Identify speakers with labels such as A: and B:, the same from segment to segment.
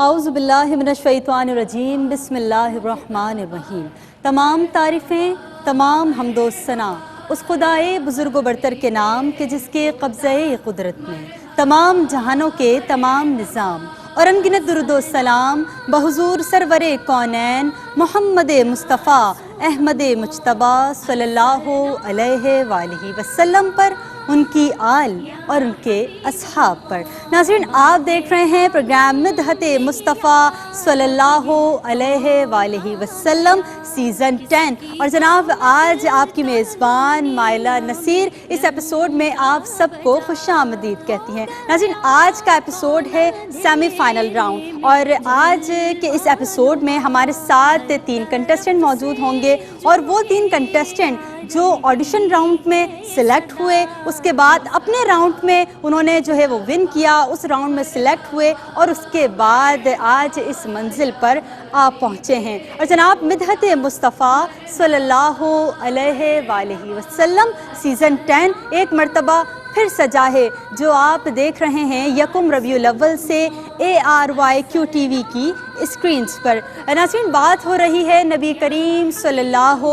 A: اعوذ باللہ من الشیطان الرجیم بسم اللہ الرحمن الرحیم۔ تمام تعریفیں، تمام حمد و ثنا اس خدائے بزرگ و برتر کے نام کہ جس کے قبضۂ قدرت میں تمام جہانوں کے تمام نظام، اور انگنت درود و سلام بحضور سرور کونین محمد مصطفیٰ احمد مجتبیٰ صلی اللہ علیہ وآلہ وسلم پر، ان کی آل اور ان کے اصحاب پر۔ ناظرین، آپ دیکھ رہے ہیں پروگرام مدحت مصطفیٰ صلی اللہ علیہ وآلہ وسلم سیزن 10، اور جناب آج آپ کی میزبان مائلہ نصیر اس ایپیسوڈ میں آپ سب کو خوش آمدید کہتی ہیں۔ ناظرین، آج کا ایپیسوڈ ہے سیمی فائنل راؤنڈ، اور آج کے اس ایپیسوڈ میں ہمارے ساتھ 3 کنٹسٹنٹ موجود ہوں گے، اور وہ 3 کنٹسٹنٹ جو آڈیشن راؤنڈ میں سلیکٹ ہوئے، اس کے بعد اپنے راؤنڈ میں انہوں نے جو ہے وہ ون کیا، اس راؤنڈ میں سلیکٹ ہوئے، اور اس کے بعد آج اس منزل پر آپ پہنچے ہیں۔ اور جناب مدحت مصطفیٰ صلی اللہ علیہ وآلہ وسلم سیزن 10 ایک مرتبہ پھر سجا ہے، جو آپ دیکھ رہے ہیں 1 ربیع الاول سے ARYQ-TV کی اسکرینز پر۔ ناظرین، بات ہو رہی ہے نبی کریم صلی اللہ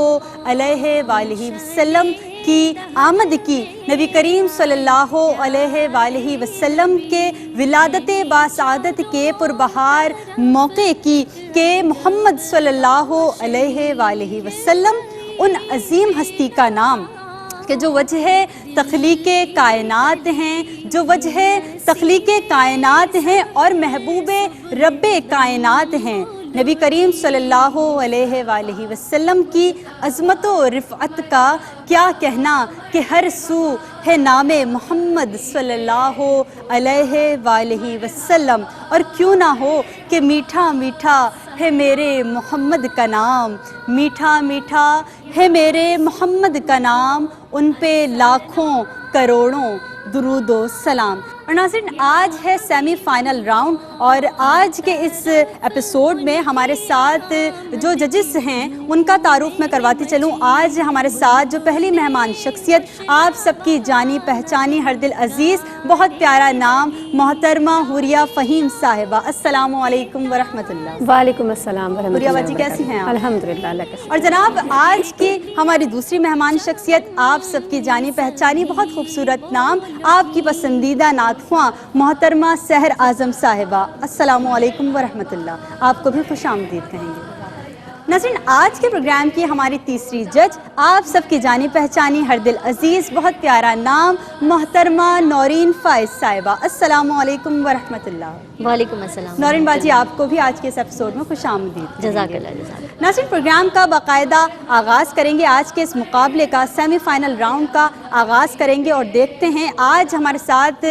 A: علیہ وآلہ وسلم کی آمد کی، نبی کریم صلی اللہ علیہ وآلہ وسلم کے ولادت باسعادت کے پربہار موقع کی، کہ محمد صلی اللہ علیہ وآلہ وسلم ان عظیم ہستی کا نام کہ جو وجہ تخلیق کائنات ہیں، جو وجہ تخلیق کائنات ہیں اور محبوب رب کائنات ہیں، نبی کریم صلی اللہ علیہ وآلہ وسلم کی عظمت و رفعت کا کیا کہنا کہ ہر سو ہے نام محمد صلی اللہ علیہ وآلہ وسلم، اور کیوں نہ ہو کہ میٹھا میٹھا ہے میرے محمد کا نام، میٹھا میٹھا ہے میرے محمد کا نام، ان پہ لاکھوں کروڑوں درود و سلام۔ اور ناظرین، آج ہے سیمی فائنل راؤنڈ، اور آج کے اس ایپیسوڈ میں ہمارے ساتھ جو ججز ہیں ان کا تعارف میں کرواتی چلوں۔ آج ہمارے ساتھ جو پہلی مہمان شخصیت آپ سب کی جانی پہچانی ہر دل عزیز، بہت پیارا نام، محترمہ حوریہ فہیم صاحبہ۔ السلام علیکم ورحمۃ اللہ۔
B: وعلیکم السلام ورحمۃ
A: حوریہ
B: اللہ
A: باجی کیسی ہیں آپ؟
B: الحمدللہ اللہ کا شکر۔
A: اور جناب آج کی ہماری دوسری مہمان شخصیت آپ سب کی جانی پہچانی بہت خوبصورت نام، آپ کی پسندیدہ نعت خواں محترمہ سحر اعظم صاحبہ۔ السلام علیکم ورحمۃ اللہ، آپ کو بھی خوش آمدید کہیں گے۔ ناظرین، آج کے پروگرام کی ہماری تیسری جج آپ سب کی جانی پہچانی ہر دل عزیز، بہت پیارا نام، محترمہ نورین فائز صاحبہ۔ السلام علیکم ورحمۃ اللہ۔
C: وعلیکم السلام۔
A: نورین باجی، آپ کو بھی آج کے اس ایپیسوڈ میں خوش آمدید۔
C: جزاک اللہ جزاک۔
A: ناظرین، پروگرام کا باقاعدہ آغاز کریں گے، آج کے اس مقابلے کا سیمی فائنل راؤنڈ کا آغاز کریں گے، اور دیکھتے ہیں آج ہمارے ساتھ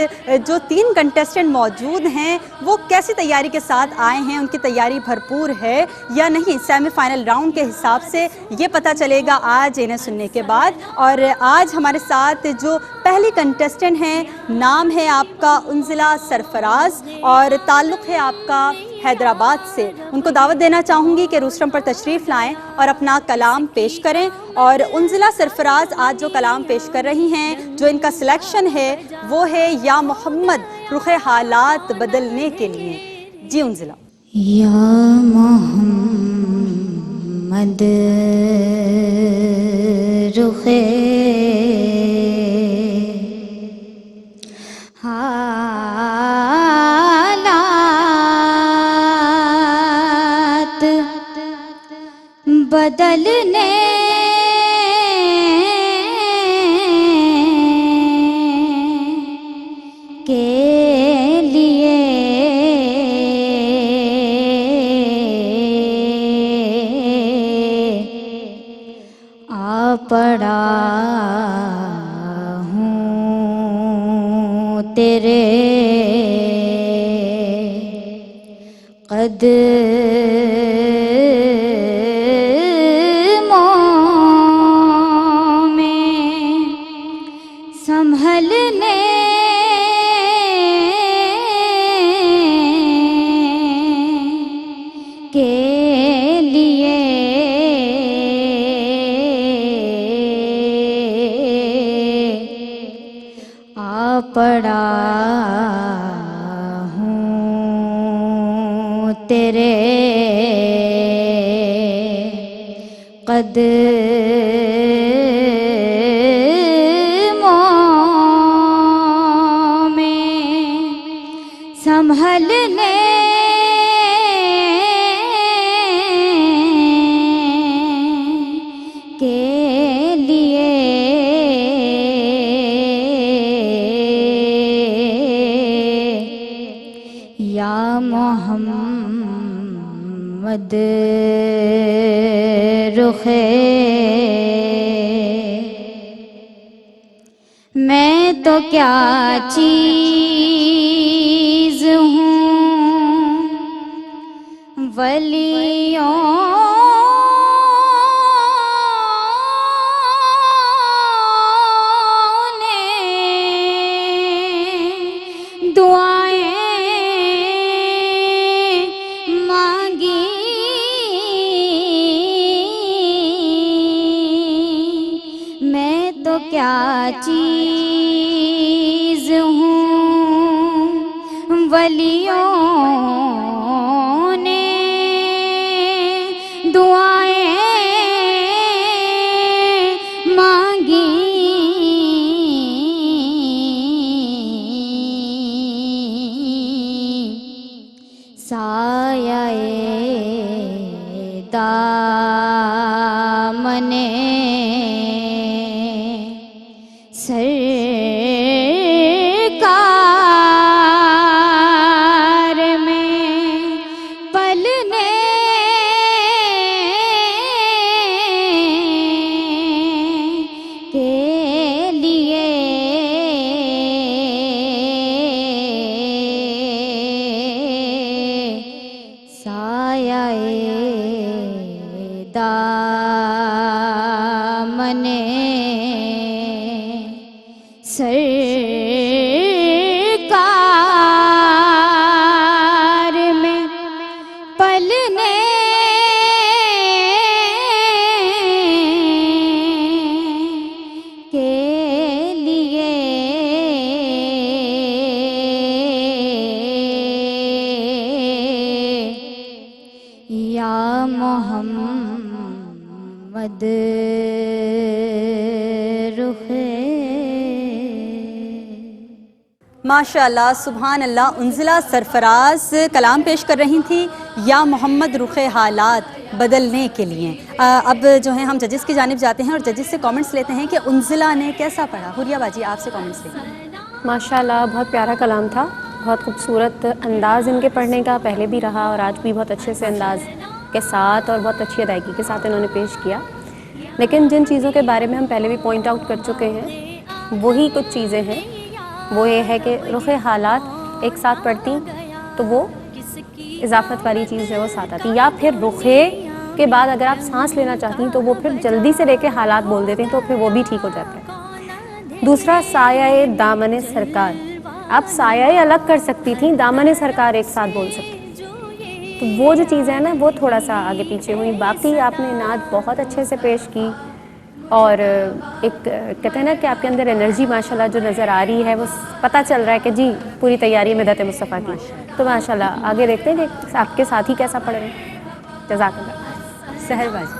A: جو 3 کنٹسٹنٹ موجود ہیں وہ کیسی تیاری کے ساتھ آئے ہیں، ان کی تیاری بھرپور ہے یا نہیں، سیمی فائنل راؤنڈ کے حساب سے یہ پتہ چلے گا آج انہیں سننے کے بعد۔ اور آج ہمارے ساتھ جو پہلی کنٹسٹنٹ ہیں، نام ہے آپ کا انزلہ سرفراز، اور تعلق ہے آپ کا حیدرآباد سے۔ ان کو دعوت دینا چاہوں گی کہ روسٹرم پر تشریف لائیں اور اپنا کلام پیش کریں، اور انزلہ سرفراز آج جو کلام پیش کر رہی ہیں، جو ان کا سلیکشن ہے وہ ہے یا محمد رخ حالات بدلنے کے لیے۔ جی انزلہ۔
D: یا محمد رخ حالات بدلنے کے لیے آ پڑا ہوں تیرے قدموں میں سنبھلنے کے لیے پڑا ہوں تیرے قدموں میں سنبھلنے کے لیے یا محمد رخے میں تو کیا چیز ہوں ولیوں نے دعائیں مانگی میں تو کیا چیز ہوں ولیوں نے دعائیں مانگی سایہ دامن سرکار میں پلنے کے لیے سایہ دامن سرکار میں پلنے کے لیے یا محمد رخے
A: ماشاء اللہ سبحان اللہ. انزلہ سرفراز کلام پیش کر رہی تھیں یا محمد رخ حالات بدلنے کے لیے. اب جو ہے ہم ججز کی جانب جاتے ہیں اور ججز سے کامنٹس لیتے ہیں کہ انزلہ نے کیسا پڑھا. حوریہ باجی آپ سے کامنٹس لیتے ہیں.
B: ماشاءاللہ بہت پیارا کلام تھا، بہت خوبصورت انداز ان کے پڑھنے کا پہلے بھی رہا اور آج بھی بہت اچھے سے انداز کے ساتھ اور بہت اچھی ادائیگی کے ساتھ انہوں نے پیش کیا. لیکن جن چیزوں کے بارے میں ہم پہلے بھی پوائنٹ آؤٹ کر چکے ہیں وہی کچھ چیزیں ہیں. وہ یہ ہے کہ رخ حالات ایک ساتھ پڑھتی تو وہ اضافت والی چیز جو ہے وہ ساتھ آتی، یا پھر رخے کے بعد اگر آپ سانس لینا چاہتی ہیں تو وہ پھر جلدی سے لے کے حالات بول دیتے ہیں تو پھر وہ بھی ٹھیک ہو جاتا ہے. دوسرا سایہ دامن سرکار، آپ سایہ الگ کر سکتی تھیں، دامن سرکار ایک ساتھ بول سکتی. تو وہ جو چیزیں ہیں نا وہ تھوڑا سا آگے پیچھے ہوئی. باقی آپ نے نعت بہت اچھے سے پیش کی اور ایک کہتے ہیں نا کہ آپ کے اندر انرجی ماشاءاللہ جو نظر آ رہی ہے وہ پتہ چل رہا ہے کہ جی پوری تیاری ہے مدحت مصطفیٰ کی. تو ماشاءاللہ آگے دیکھتے ہیں کہ آپ کے ساتھی کیسا پڑھ رہے ہیں. جزاک اللہ.
A: سحر باجی.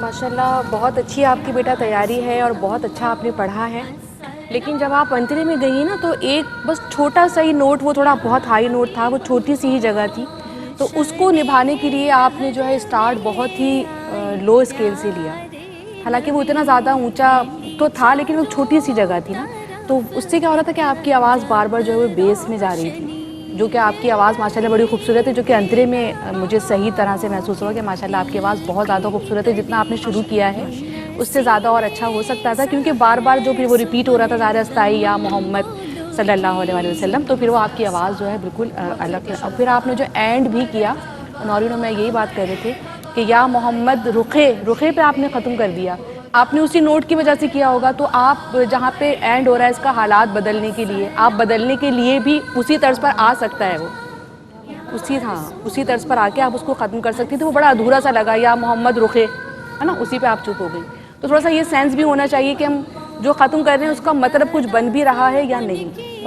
C: ماشاءاللہ بہت اچھی آپ کی بیٹا تیاری ہے اور بہت اچھا آپ نے پڑھا ہے. لیکن جب آپ انترے میں گئی نا تو ایک بس چھوٹا سا ہی نوٹ، وہ تھوڑا بہت ہائی نوٹ تھا، وہ چھوٹی سی ہی جگہ تھی، تو اس کو نبھانے کے لیے آپ نے جو ہے اسٹارٹ بہت ہی لو اسکیل سے لیا. حالانکہ وہ اتنا زیادہ اونچا تو تھا لیکن وہ چھوٹی سی جگہ تھی نا، تو اس سے کیا ہو رہا تھا کہ آپ کی آواز بار بار جو ہے وہ بیس میں جا رہی تھی، جو کہ آپ کی آواز ماشاءاللہ بڑی خوبصورت ہے، جو کہ انترے میں مجھے صحیح طرح سے محسوس ہوا کہ ماشاءاللہ آپ کی آواز بہت زیادہ خوبصورت ہے. جتنا آپ نے شروع کیا ہے اس سے زیادہ اور اچھا ہو سکتا تھا، کیونکہ بار بار جو پھر وہ ریپیٹ ہو رہا تھا ظاہر استائی یا محمد صلی اللہ علیہ وآلہ وسلم، تو پھر وہ آپ کی آواز جو ہے بالکل الگ ہے. اور پھر آپ نے جو اینڈ بھی کیا، نوری میں یہی بات کر رہے تھے کہ یا محمد رخے پہ آپ نے ختم کر دیا. آپ نے اسی نوٹ کی وجہ سے کیا ہوگا، تو آپ جہاں پہ اینڈ ہو رہا ہے اس کا حالات بدلنے کے لیے، آپ بدلنے کے لیے بھی اسی طرز پر آ سکتا ہے، وہ اسی طرز پر آ کے آپ اس کو ختم کر سکتی تھی. وہ بڑا ادھورا سا لگا یا محمد رخے ہے نا، اسی پہ آپ چپ ہو گئی. تو تھوڑا سا یہ سینس بھی ہونا چاہیے کہ ہم جو ختم کر رہے ہیں اس کا مطلب کچھ بن بھی رہا ہے یا نہیں.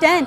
A: 10।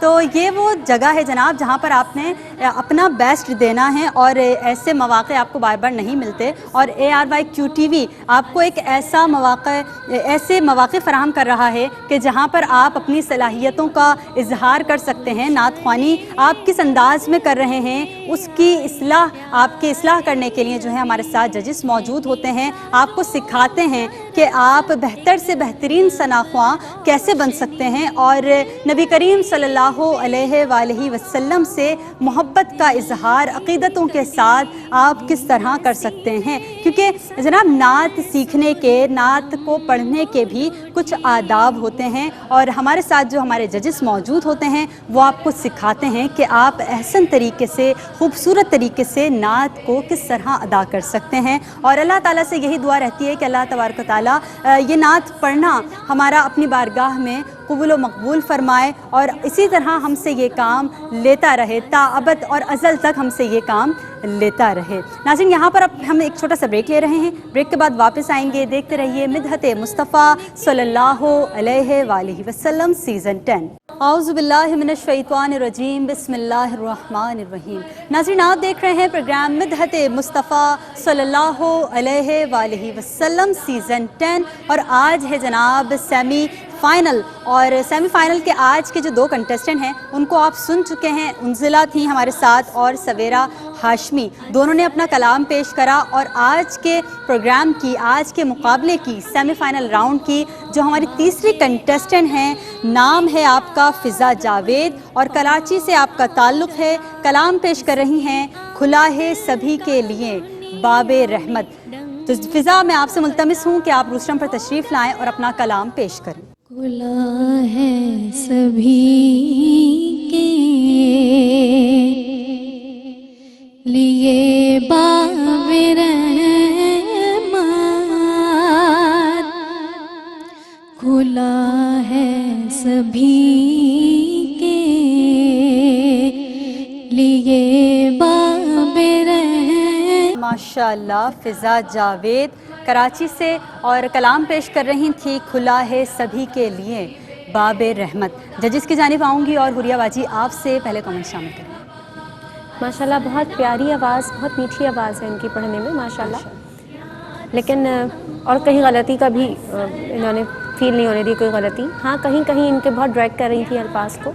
A: تو یہ وہ جگہ ہے جناب جہاں پر آپ نے اپنا بیسٹ دینا ہے اور ایسے مواقع آپ کو بار بار نہیں ملتے، اور ARYQTV آپ کو ایک ایسے مواقع فراہم کر رہا ہے کہ جہاں پر آپ اپنی صلاحیتوں کا اظہار کر سکتے ہیں. نعت خوانی آپ کس انداز میں کر رہے ہیں اس کی آپ کی اصلاح کرنے کے لیے جو ہے ہمارے ساتھ ججز موجود ہوتے ہیں، آپ کو سکھاتے ہیں کہ آپ بہتر سے بہترین ثنا خواں کیسے بن سکتے ہیں اور نبی کریم صلی اللہ علیہ وآلہ وسلم سے محبت کا اظہار عقیدتوں کے ساتھ آپ کس طرح کر سکتے ہیں. کیونکہ جناب نعت سیکھنے کے، نعت کو پڑھنے کے بھی کچھ آداب ہوتے ہیں، اور ہمارے ساتھ جو ہمارے ججز موجود ہوتے ہیں وہ آپ کو سکھاتے ہیں کہ آپ احسن طریقے سے، خوبصورت طریقے سے نعت کو کس طرح ادا کر سکتے ہیں. اور اللہ تعالیٰ سے یہی دعا رہتی ہے کہ اللہ تبارک و تعالیٰ یہ نعت پڑھنا ہمارا اپنی بارگاہ میں قبول و مقبول فرمائے، اور اسی طرح ہم سے یہ کام لیتا رہے، تا ابد اور ازل تک ہم سے یہ کام لیتا رہے. ناظرین یہاں پر اب ہم ایک چھوٹا سا بریک لے رہے ہیں، بریک کے بعد واپس آئیں گے. دیکھتے رہیے مدحت مصطفیٰ صلی اللہ علیہ وآلہ وسلم سیزن 10. اعوذ باللہ من الشیطان الرجیم، بسم اللہ الرحمن الرحیم. ناظرین آپ دیکھ رہے ہیں پروگرام مدحت مصطفیٰ صلی اللہ علیہ وآلہ وسلم سیزن 10، اور آج ہے جناب سیمی فائنل. اور سیمی فائنل کے آج کے جو 2 کنٹیسٹنٹ ہیں ان کو آپ سن چکے ہیں. انزلہ تھیں ہمارے ساتھ اور سویرا ہاشمی، دونوں نے اپنا کلام پیش کرا. اور آج کے پروگرام کی، آج کے مقابلے کی سیمی فائنل راؤنڈ کی جو ہماری تیسری کنٹیسٹنٹ ہیں، نام ہے آپ کا فضا جاوید اور کراچی سے آپ کا تعلق ہے. کلام پیش کر رہی ہیں کھلا ہے سبھی کے لیے باب رحمت. تو فضا میں آپ سے ملتمس ہوں کہ آپ روسٹرم پر تشریف لائیں اور اپنا کلام پیش کریں.
D: کھلا ہے سبھی کے لیے باب رحمت، کھلا ہے سبھی کے لیے باب رحمت.
A: ماشاءاللہ فضا جاوید کراچی سے، اور کلام پیش کر رہی تھی کھلا ہے سبھی کے لیے باب رحمت. ججز کی جانب آؤں گی اور حوریہ باجی آپ سے پہلے کامنٹ شامل کریں.
B: ماشاءاللہ بہت پیاری آواز، بہت میٹھی آواز ہے ان کی پڑھنے میں ماشاءاللہ. لیکن اور کہیں غلطی کا بھی انہوں نے فیل نہیں ہونے دی کوئی غلطی. ہاں کہیں کہیں ان کے بہت ڈریگ کر رہی تھی الفاظ کو،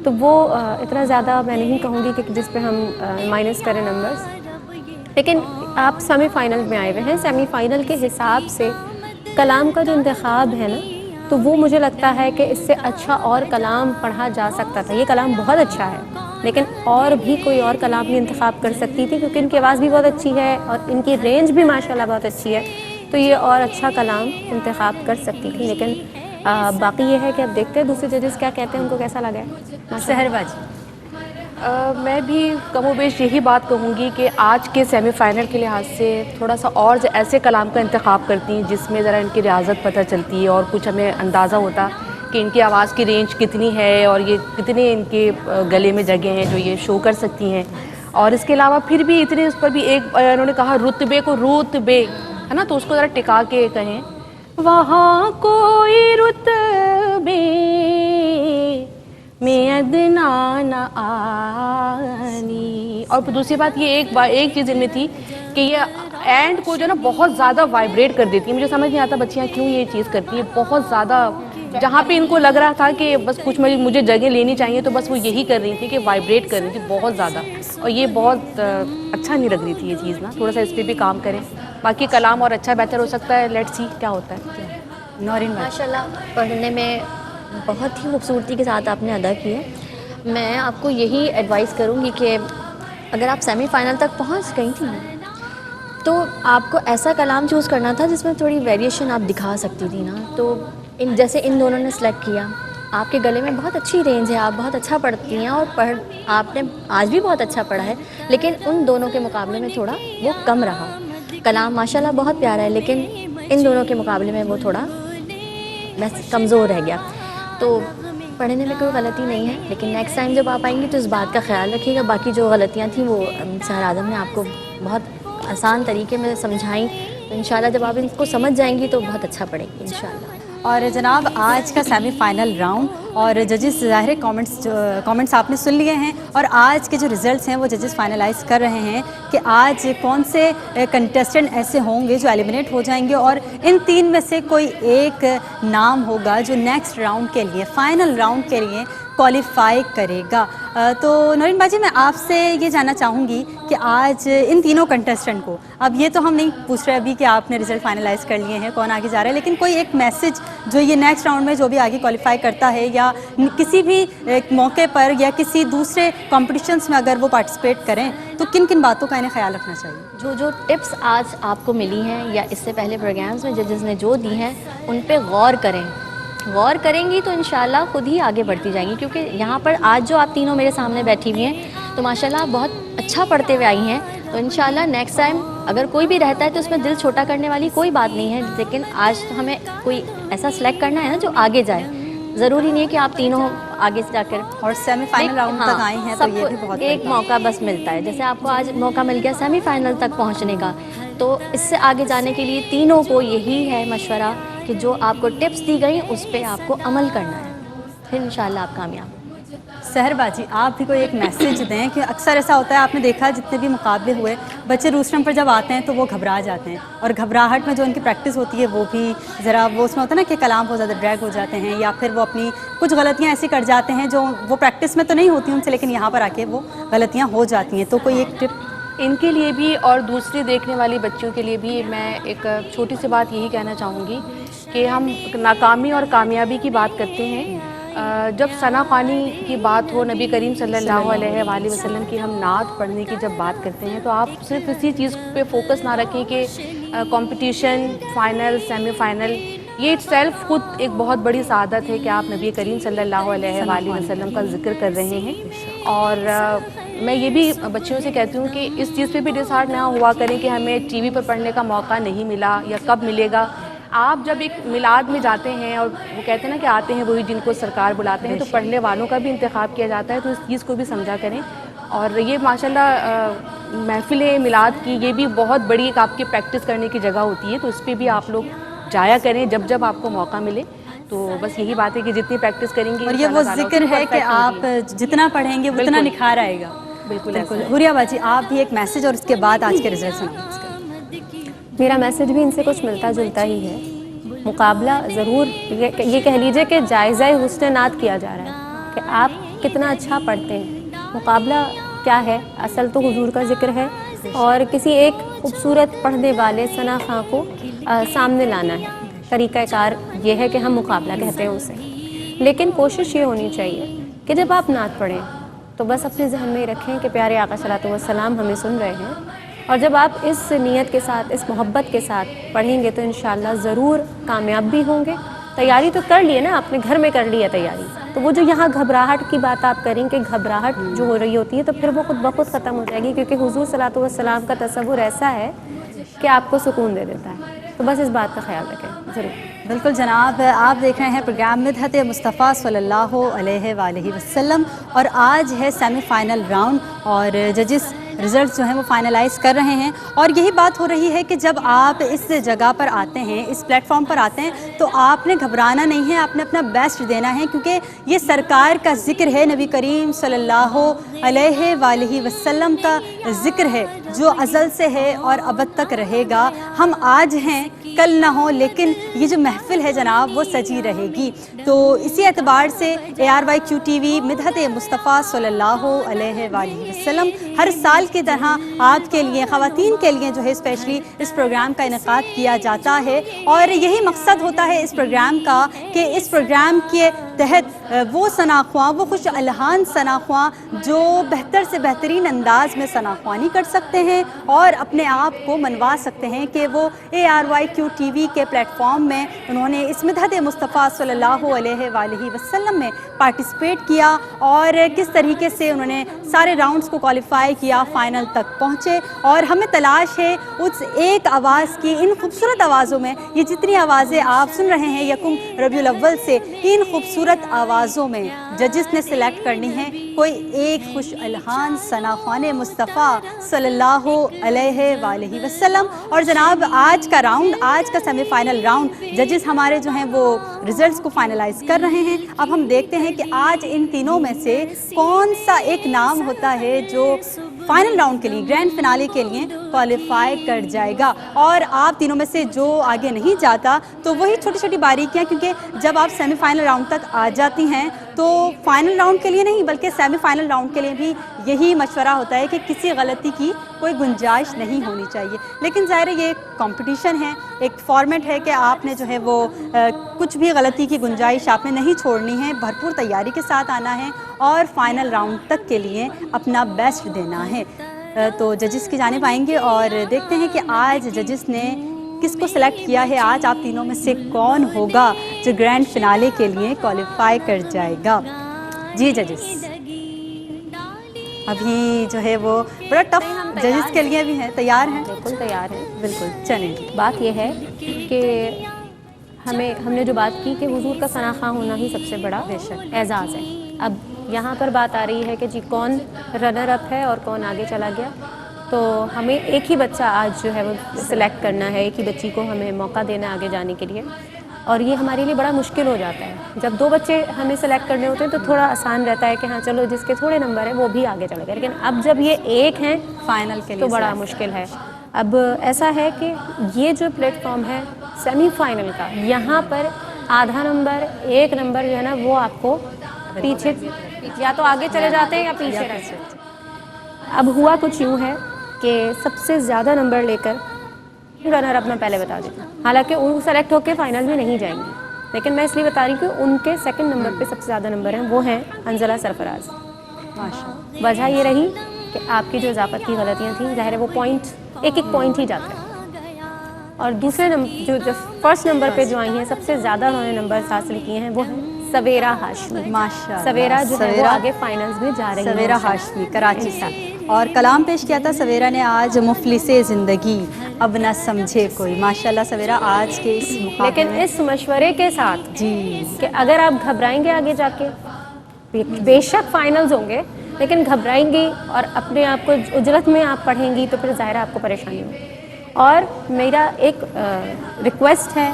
B: تو وہ اتنا زیادہ میں نہیں کہوں گی کہ جس پہ ہم مائنس کریں نمبرز. لیکن آپ سیمی فائنل میں آئے ہوئے ہیں، سیمی فائنل کے حساب سے کلام کا جو انتخاب ہے نا، تو وہ مجھے لگتا ہے کہ اس سے اچھا اور کلام پڑھا جا سکتا تھا. یہ کلام بہت اچھا ہے لیکن اور بھی کوئی اور کلام بھی انتخاب کر سکتی تھی، کیونکہ ان کی آواز بھی بہت اچھی ہے اور ان کی رینج بھی ماشاءاللہ بہت اچھی ہے، تو یہ اور اچھا کلام انتخاب کر سکتی تھی. لیکن باقی یہ ہے کہ اب دیکھتے ہیں دوسرے ججز کیا کہتے ہیں، ان کو کیسا لگا ہے.
A: سحر باجی
C: میں بھی کم و بیش یہی بات کہوں گی کہ آج کے سیمی فائنل کے لحاظ سے تھوڑا سا اور ایسے کلام کا انتخاب کرتی ہیں جس میں ذرا ان کی ریاضت پتہ چلتی ہے اور کچھ ہمیں اندازہ ہوتا کہ ان کی آواز کی رینج کتنی ہے اور یہ کتنے ان کے گلے میں جگہ ہیں جو یہ شو کر سکتی ہیں. اور اس کے علاوہ پھر بھی اتنے اس پر بھی ایک انہوں نے کہا رتبے کو رتبے ہے نا، تو اس کو ذرا ٹکا کے کہیں وہاں کوئی رتبے میں ادنا نہ آنی. اور دوسری بات یہ ایک چیز ان میں تھی کہ یہ اینڈ کو جو نا بہت زیادہ وائبریٹ کر دیتی ہیں. مجھے سمجھ نہیں آتا بچیاں کیوں یہ چیز کرتی ہیں، بہت زیادہ جہاں پہ ان کو لگ رہا تھا کہ بس کچھ مجھے جگہ لینی چاہیے تو بس وہ یہی کر رہی تھی کہ وائبریٹ کر رہی تھی بہت زیادہ، اور یہ بہت اچھا نہیں لگ رہی تھی یہ چیز نا. تھوڑا سا اس پہ بھی کام کریں. باقی کلام اور اچھا بہتر ہو سکتا ہے، لیٹس سی کیا ہوتا ہے.
A: نورین باجی
E: ماشاءاللہ پڑھنے میں بہت ہی خوبصورتی کے ساتھ آپ نے ادا کی ہے. میں آپ کو یہی ایڈوائز کروں گی کہ اگر آپ سیمی فائنل تک پہنچ گئی تھیں تو آپ کو ایسا کلام چوز کرنا تھا جس میں تھوڑی ویریشن آپ دکھا سکتی تھی نا. تو جیسے ان دونوں نے سلیکٹ کیا، آپ کے گلے میں بہت اچھی رینج ہے، آپ بہت اچھا پڑھتی ہیں اور آپ نے آج بھی بہت اچھا پڑھا ہے، لیکن ان دونوں کے مقابلے میں تھوڑا وہ کم رہا. کلام ماشاءاللہ بہت پیارا ہے لیکن ان دونوں کے مقابلے میں وہ تھوڑا بس کمزور رہ گیا. تو پڑھنے میں کوئی غلطی نہیں ہے، لیکن نیکسٹ ٹائم جب آپ آئیں گی تو اس بات کا خیال رکھیے گا. باقی جو غلطیاں تھیں وہ سحر اعظم نے آپ کو بہت آسان طریقے میں سمجھائیں، تو انشاءاللہ جب آپ ان کو سمجھ جائیں گی تو بہت اچھا پڑھیں گی انشاءاللہ.
A: اور جناب آج کا سیمی فائنل راؤنڈ اور ججز ظاہر کامنٹس آپ نے سن لیے ہیں، اور آج کے جو رزلٹس ہیں وہ ججز فائنلائز کر رہے ہیں کہ آج کون سے کنٹیسٹنٹ ایسے ہوں گے جو ایلیمنیٹ ہو جائیں گے، اور ان 3 میں سے کوئی ایک نام ہوگا جو نیکسٹ راؤنڈ کے لیے، فائنل راؤنڈ کے لیے کوالیفائی کرے گا۔ تو نورین باجی، میں آپ سے یہ جاننا چاہوں گی کہ آج ان تینوں کنٹیسٹنٹ کو، اب یہ تو ہم نہیں پوچھ رہے ابھی کہ آپ نے رزلٹ فائنلائز کر لیے ہیں کون آگے جا رہا ہے، لیکن کوئی ایک میسج جو یہ نیکسٹ راؤنڈ میں جو بھی آگے کوالیفائی کرتا ہے یا کسی بھی موقع پر یا کسی دوسرے کمپٹیشنس میں اگر وہ پارٹیسپیٹ کریں تو کن کن باتوں کا انہیں خیال رکھنا چاہیے؟
E: جو ٹپس آج آپ کو ملی ہیں یا اس سے پہلے پروگرامز میں ججز نے جو دی ہیں ان پہ غور کریں گی تو انشاءاللہ خود ہی آگے بڑھتی جائیں گی، کیونکہ یہاں پر آج جو آپ تینوں میرے سامنے بیٹھی ہوئی ہیں تو ماشاءاللہ بہت اچھا پڑھتے ہوئے آئی ہیں، تو انشاءاللہ نیکسٹ ٹائم اگر کوئی بھی رہتا ہے تو اس میں دل چھوٹا کرنے والی کوئی بات نہیں ہے، لیکن آج ہمیں کوئی ایسا سلیکٹ کرنا ہے نا جو آگے جائے، ضروری نہیں ہے کہ آپ تینوں آگے جا کر
A: اور سیمی فائنل راؤنڈ تک آئی ہیں تو یہ بھی بہت
E: ایک موقع بس ملتا ہے، جیسے آپ کو آج موقع مل گیا سیمی فائنل تک پہنچنے کا، تو اس سے آگے جانے کے لیے تینوں کو یہی ہے مشورہ کہ جو آپ کو ٹپس دی گئی اس پہ آپ کو عمل کرنا ہے، پھر انشاءاللہ آپ کامیاب۔
A: سحر باجی، آپ بھی کوئی ایک میسیج دیں کہ اکثر ایسا ہوتا ہے، آپ نے دیکھا جتنے بھی مقابلے ہوئے بچے روسٹرم پر جب آتے ہیں تو وہ گھبرا جاتے ہیں، اور گھبراہٹ میں جو ان کی پریکٹس ہوتی ہے وہ بھی ذرا وہ اس میں ہوتا ہے نا کہ کلام بہت زیادہ ڈریگ ہو جاتے ہیں، یا پھر وہ اپنی کچھ غلطیاں ایسی کر جاتے ہیں جو وہ پریکٹس میں تو نہیں ہوتی ان سے، لیکن یہاں پر آ کے وہ غلطیاں ہو جاتی ہیں، تو کوئی ایک ٹپ
C: ان کے لیے بھی اور دوسری دیکھنے والی بچیوں کے لیے بھی میں ایک چھوٹی سی بات یہی کہنا چاہوں گی کہ ہم ناکامی اور کامیابی کی بات کرتے ہیں، جب ثنا خوانی کی بات ہو، نبی کریم صلی اللہ علیہ وآلہ وسلم کی ہم نعت پڑھنے کی جب بات کرتے ہیں تو آپ صرف اسی چیز پہ فوکس نہ رکھیں کہ کمپٹیشن، فائنل، سیمی فائنل، یہ اٹ سیلف خود ایک بہت بڑی سعادت ہے کہ آپ نبی کریم صلی اللہ علیہ وآلہ وسلم کا ذکر کر رہے ہیں، اور میں یہ بھی بچیوں سے کہتی ہوں کہ اس چیز پہ بھی ڈسہارٹ نہ ہوا کریں کہ ہمیں ٹی وی پر پڑھنے کا موقع نہیں ملا یا کب ملے گا۔ آپ جب ایک میلاد میں جاتے ہیں اور وہ کہتے ہیں نا کہ آتے ہیں وہی جن کو سرکار بلاتے ہیں، تو پڑھنے والوں کا بھی انتخاب کیا جاتا ہے، تو اس چیز کو بھی سمجھا کریں، اور یہ ماشاءاللہ محفل میلاد کی یہ بھی بہت بڑی ایک آپ کی پریکٹس کرنے کی جگہ ہوتی ہے، تو اس پہ بھی آپ لوگ جایا کریں جب جب آپ کو موقع ملے۔ تو بس یہی بات ہے کہ جتنی پریکٹس کریں گے
A: اور یہ وہ ذکر ہے کہ آپ جتنا پڑھیں گے اتنا نکھار آئے گا۔
C: بالکل
A: حوریہ باجی، آپ بھی ایک میسیج اور اس کے بعد آج کے رزلٹ سنائیں۔
B: میرا میسیج بھی ان سے کچھ ملتا جلتا ہی ہے، مقابلہ ضرور یہ کہہ لیجئے کہ جائزہ حسن نعت کیا جا رہا ہے کہ آپ کتنا اچھا پڑھتے ہیں، مقابلہ کیا ہے، اصل تو حضور کا ذکر ہے، اور کسی ایک خوبصورت پڑھنے والے ثنا خاں کو سامنے لانا ہے، طریقہ کار یہ ہے کہ ہم مقابلہ کہتے ہیں اسے، لیکن کوشش یہ ہونی چاہیے کہ جب آپ نعت پڑھیں تو بس اپنے ذہن میں رکھیں کہ پیارے آقا صلی اللہ علیہ وسلم ہمیں سن رہے ہیں، اور جب آپ اس نیت کے ساتھ، اس محبت کے ساتھ پڑھیں گے تو انشاءاللہ ضرور کامیاب بھی ہوں گے۔ تیاری تو کر لیے نا، آپ نے گھر میں کر لی ہے تیاری، تو وہ جو یہاں گھبراہٹ کی بات آپ کریں کہ گھبراہٹ جو ہو رہی ہوتی ہے تو پھر وہ خود بخود ختم ہو جائے گی، کیونکہ حضور صلی اللہ علیہ وسلم کا تصور ایسا ہے کہ آپ کو سکون دے دیتا ہے، تو بس اس بات کا خیال رکھیں ضرور۔
A: بالکل جناب، آپ دیکھ رہے ہیں پروگرام مدحت مصطفیٰ صلی اللہ علیہ وآلہ وسلم، اور آج ہے سیمی فائنل راؤنڈ اور ججز رزلٹس جو ہیں وہ فائنلائز کر رہے ہیں، اور یہی بات ہو رہی ہے کہ جب آپ اس جگہ پر آتے ہیں، اس پلیٹ فارم پر آتے ہیں، تو آپ نے گھبرانا نہیں ہے، آپ نے اپنا بیسٹ دینا ہے، کیونکہ یہ سرکار کا ذکر ہے، نبی کریم صلی اللہ علیہ وآلہ وسلم کا ذکر ہے جو ازل سے ہے اور ابد تک رہے گا۔ ہم آج ہیں، کل نہ ہو، لیکن یہ جو محفل ہے جناب وہ سجی رہے گی۔ تو اسی اعتبار سے ARYQTV مدحت مصطفیٰ صلی اللہ علیہ وآلہ وسلم ہر سال کی طرح آپ کے لیے، خواتین کے لیے جو ہے اسپیشلی اس پروگرام کا انعقاد کیا جاتا ہے، اور یہی مقصد ہوتا ہے اس پروگرام کا کہ اس پروگرام کے تحت وہ ثنا خواں، وہ خوش الحان ثنا خواں جو بہتر سے بہترین انداز میں ثنا خوانی کر سکتے ہیں اور اپنے آپ کو منوا سکتے ہیں کہ وہ ARYQTV کے پلیٹ فارم میں انہوں نے اس مدحت مصطفیٰ صلی اللہ علیہ وآلہ وسلم میں پارٹیسپیٹ کیا، اور کس طریقے سے انہوں نے سارے راؤنڈز کو کوالیفائی کیا، فائنل تک پہنچے، اور ہمیں تلاش ہے اس ایک آواز کی، ان خوبصورت آوازوں میں، یہ جتنی آوازیں آپ سن رہے ہیں یکم ربیع الاول سے، ان خوبصورت آوازوں میں ججز نے سلیکٹ کرنی ہے کوئی ایک خوش الحان ثنا خوان مصطفیٰ صلی اللہ علیہ وآلہ وسلم۔ اور جناب آج کا راؤنڈ، آج کا سیمی فائنل راؤنڈ ججز ہمارے جو ہیں وہ رزلٹس کو فائنلائز کر رہے ہیں. اب ہم دیکھتے ہیں کہ آج ان تینوں میں سے کون سا ایک نام ہوتا ہے جو فائنل راؤنڈ کے لیے گرینڈ فنالے کے لیے کوالیفائی کر جائے گا. اور آپ تینوں میں سے جو آگے نہیں جاتا تو وہی چھوٹی چھوٹی باریکیاں, کیونکہ جب آپ سیمی فائنل راؤنڈ تک آ جاتی ہیں تو فائنل راؤنڈ کے لیے نہیں بلکہ سیمی فائنل راؤنڈ کے لیے بھی یہی مشورہ ہوتا ہے کہ کسی غلطی کی کوئی گنجائش نہیں ہونی چاہیے. لیکن ظاہر ہے یہ کمپٹیشن ہے, ایک فارمیٹ ہے کہ آپ نے جو ہے وہ کچھ بھی غلطی کی گنجائش آپ نے نہیں چھوڑنی ہے, بھرپور تیاری کے ساتھ آنا ہے اور فائنل راؤنڈ تک کے لیے اپنا بیسٹ دینا ہے. تو ججز کی جانب آئیں گے اور دیکھتے ہیں کہ آج ججز نے کس کو سلیکٹ کیا ہے. آج آپ تینوں میں سے کون ہوگا جو گرینڈ فنالے کے لیے کوالیفائی کر جائے گا؟ جی ججز ابھی جو ہے وہ بڑا ٹف ججز کے لیے بھی ہے, تیار ہیں؟
B: بالکل تیار ہیں.
A: بالکل چلیں جی.
B: بات یہ ہے کہ ہم نے جو بات کی کہ حضور کا ثنا خواں ہونا ہی سب سے بڑا اعزاز ہے. اب یہاں پر بات آ رہی ہے کہ جی کون رنر اپ ہے اور کون آگے چلا گیا. تو ہمیں ایک ہی بچہ آج جو ہے وہ سلیکٹ کرنا ہے, ایک ہی بچی کو ہمیں موقع دینا ہے آگے جانے کے لیے, اور یہ ہمارے لیے بڑا مشکل ہو جاتا ہے. جب دو بچے ہمیں سلیکٹ کرنے ہوتے ہیں تو تھوڑا آسان رہتا ہے کہ ہاں چلو جس کے تھوڑے نمبر ہیں وہ بھی آگے چلے گا, لیکن اب جب یہ ایک ہیں
A: فائنل کے لیے
B: تو بڑا مشکل ہے. اب ایسا ہے کہ یہ جو پلیٹ فارم ہے سیمی فائنل کا, یہاں پر آدھا نمبر ایک نمبر جو ہے نا وہ آپ کو پیچھے یا تو آگے چلے جاتے ہیں یا پیچھے رہتے ہیں. اب ہوا کچھ یوں ہے کہ سب سے زیادہ نمبر لے کر رنر اپ میں پہلے بتا دیتی ہوں, حالانکہ ان سلیکٹ ہو کے فائنل میں نہیں جائیں گی, لیکن میں اس لیے بتا رہی ہوں کہ ان کے سیکنڈ نمبر پہ سب سے زیادہ نمبر ہیں, وہ ہیں انزلہ سرفراز. وجہ یہ رہی کہ آپ کی جو اضافت کی غلطیاں تھیں, ظاہر ہے وہ پوائنٹ ایک پوائنٹ ہی جاتا ہے. اور دوسرے جو فرسٹ نمبر پہ جو آئی ہیں سب سے زیادہ انہوں نے نمبر حاصل کیے ہیں وہ ہیں سویرا ہاشمی.
A: ماشاءاللہ,
B: سویرا جو ہے وہ آگے فائنلز میں جا رہی ہے.
A: سویرا ہاشمی کراچی سے, اور کلام پیش کیا تھا سویرا نے آج مفلس زندگی اب نہ سمجھے کوئی. ماشاءاللہ سویرا آج کے اس مقابلے
B: لیکن اس مشورے کے ساتھ
A: جی
B: کہ اگر آپ گھبرائیں گے آگے جا کے, بے شک فائنلز ہوں گے, لیکن گھبرائیں گی اور اپنے آپ کو اجلت میں آپ پڑھیں گی تو پھر ظاہر آپ کو پریشانی ہوگی. اور میرا ایک ریکویسٹ ہے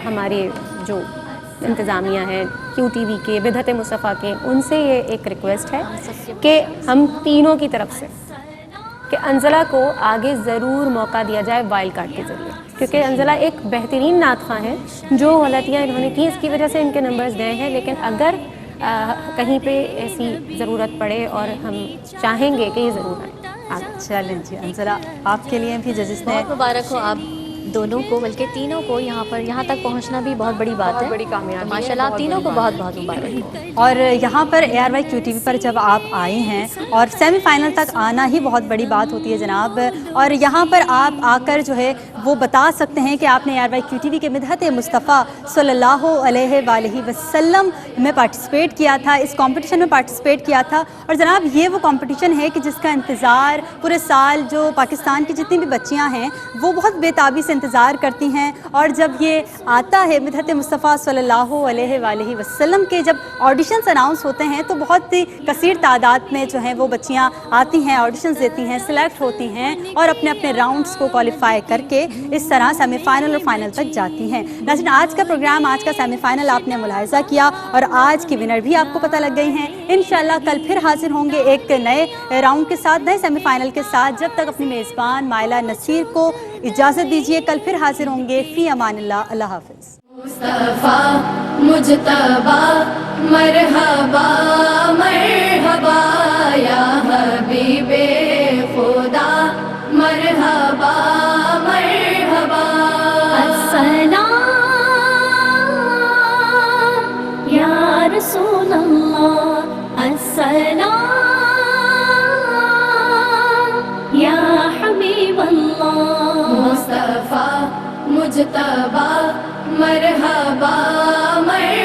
B: ہمارے جو انتظامیہ ہیں کیو ٹی وی کے, بدعت مصطفیٰ کے, ان سے یہ ایک ریکویسٹ ہے کہ ہم تینوں کی طرف سے کہ انزلہ کو آگے ضرور موقع دیا جائے وائلڈ کارڈ کے ذریعے, کیونکہ انزلہ ایک بہترین نعت خواں ہے. جو غلطیاں انہوں نے کی اس کی وجہ سے ان کے نمبرز گئے ہیں, لیکن اگر کہیں پہ ایسی ضرورت پڑے اور ہم چاہیں گے کہ یہ ضرور آئے.
A: چلیں جی انزلہ, آپ کے لیے بھی ججز نے
E: بہت مبارک ہو آپ دونوں کو, بلکہ تینوں کو. یہاں تک پہنچنا بھی بہت بڑی بات ہے,
C: بڑی کامیابی.
E: ماشاء اللہ آپ تینوں کو بہت بہت مبارک ہو.
A: اور یہاں پر ARY QTV پر جب آپ آئے ہیں اور سیمی فائنل تک آنا ہی بہت بڑی بات ہوتی ہے جناب, اور یہاں پر آپ آ کر جو ہے وہ بتا سکتے ہیں کہ آپ نے ARY QTV کے مدحت مصطفیٰ صلی اللہ علیہ وآلہ وسلم میں پارٹیسپیٹ کیا تھا, اس کمپٹیشن میں پارٹیسپیٹ کیا تھا. اور جناب یہ وہ کمپٹیشن ہے کہ جس کا انتظار پورے سال جو پاکستان کی جتنی بھی بچیاں ہیں وہ بہت بے تابی سے انتظار کرتی ہیں. اور جب یہ آتا ہے مدحت مصطفیٰ صلی اللہ علیہ وآلہ وسلم کے جب آڈیشنز اناؤنس ہوتے ہیں تو بہت ہی کثیر تعداد میں جو ہیں وہ بچیاں آتی ہیں, آڈیشنز دیتی ہیں, سلیکٹ ہوتی ہیں اور اپنے اپنے راؤنڈز کو کوالیفائی کر کے اس طرح سیمی فائنل اور فائنل تک جاتی ہیں. ناظرین آج کا پروگرام, آج کا سیمی فائنل آپ نے ملاحظہ کیا اور آج کی ونر بھی آپ کو پتہ لگ گئی ہیں. انشاءاللہ کل پھر حاضر ہوں گے ایک نئے راؤنڈ کے ساتھ, نئے سیمی فائنل کے ساتھ. جب تک اپنی میزبان مائلہ نصیر کو اجازت دیجیے, کل پھر حاضر ہوں گے. فی امان اللہ, اللہ حافظ.
F: مصطفیٰ مجتبیٰ مرحبا مرحبا یا حبیب خدا مرحبا مرحبا.
D: السلام یا رسول اللہ, السلام یا حبیب اللہ.
F: مصطفیٰ مجتبیٰ مرحبا